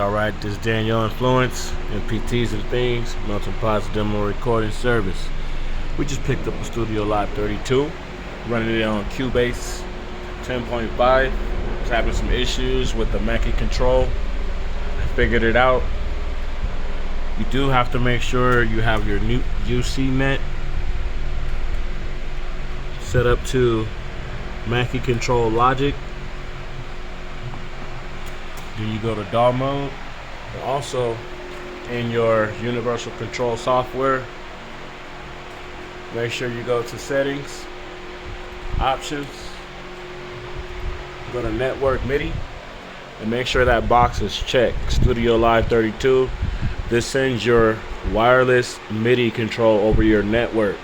Alright, this is Daniel Influence and PTs and Things, Melting Pot's demo recording service. We just picked up a Studio Live 32, running it on Cubase 10.5. Was having some issues with the Mackie control. I figured it out. You do have to make sure you have your new UC net set up to Mackie control logic. Then you go to DAW mode. And also in your universal control software, make sure you go to settings, options, go to network MIDI, and make sure that box is checked. Studio Live 32. This sends your wireless MIDI control over your network.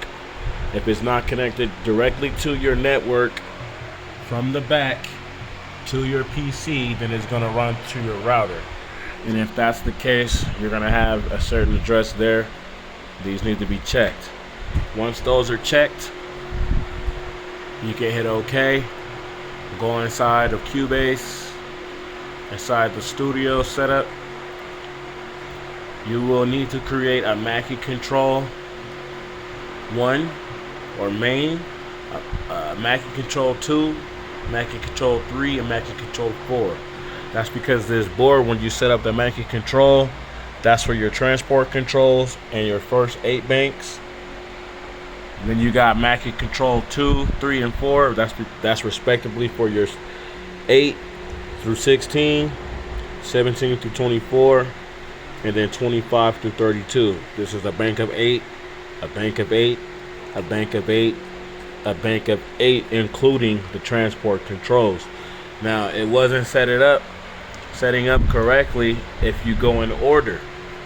If it's not connected directly to your network from the back to your PC, then it's going to run to your router. And if that's the case, you're going to have a certain address there. These need to be checked. Once those are checked, you can hit OK. Go inside of Cubase, inside the studio setup. You will need to create a Mackie control 1 or main, Mackie control 2, Mackie control 3, and Mackie control 4. That's because this board, when you set up the Mackie control, that's for your transport controls and your first 8 banks. And then you got Mackie control 2, 3, and 4. That's respectively for your 8 through 16, 17 through 24, and then 25 through 32. This is a bank of 8, a bank of 8, a bank of 8, a bank of 8, including the transport controls. Now, it wasn't setting up correctly if you go in order.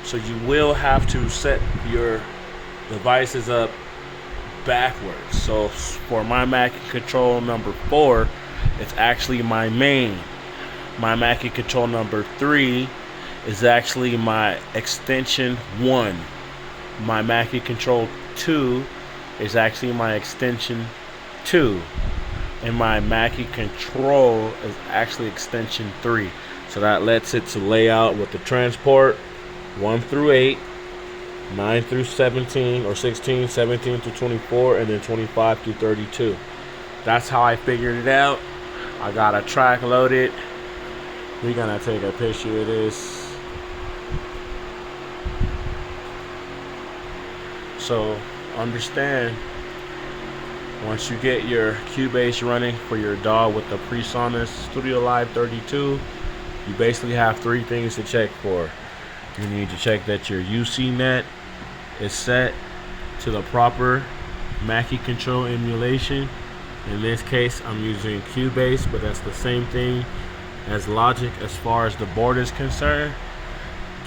So you will have to set your devices up backwards. So for my Mackie control number 4, it's actually my main. My Mackie control number 3 is actually my extension 1. My Mackie control 2 is actually my extension 2, and my Mackie control is actually extension 3. So that lets it to lay out with the transport 1 through 8, 9 through 17, or 16, 17 through 24, and then 25 through 32. That's how I figured it out. I got a track loaded. We're gonna take a picture of this. So understand, once you get your Cubase running for your DAW with the PreSonus Studio Live 32, you basically have 3 things to check for. You need to check that your UC net is set to the proper Mackie control emulation. In this case, I'm using Cubase, but that's the same thing as Logic as far as the board is concerned.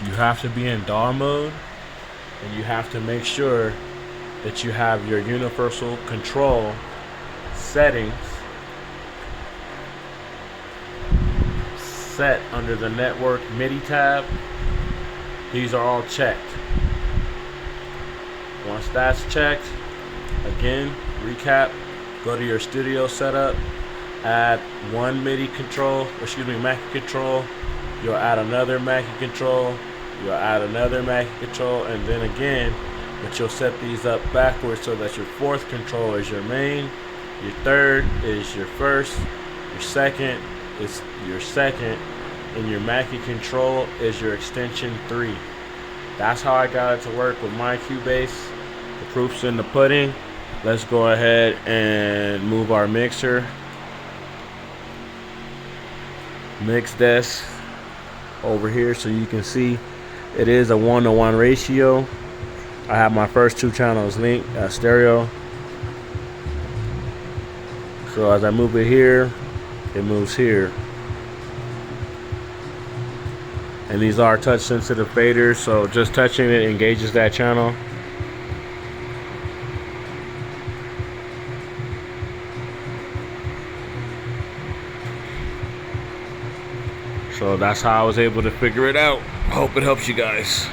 You have to be in DAW mode, and you have to make sure that you have your universal control settings set under the network MIDI tab. These are all checked. Once that's checked, again, recap, go to your studio setup, add one Mackie control, you'll add another Mackie control, you'll add another Mackie control, and then again, but you'll set these up backwards so that your 4th control is your main, your 3rd is your 1st, your 2nd is your 2nd, and your Mackie control is your extension 3. That's how I got it to work with my Cubase. The proof's in the pudding. Let's go ahead and move our mixer. Mix desk over here so you can see it is a 1:1 ratio. I have my first 2 channels linked stereo. So as I move it here, it moves here. And these are touch sensitive faders, so just touching it engages that channel. So that's how I was able to figure it out. Hope it helps you guys.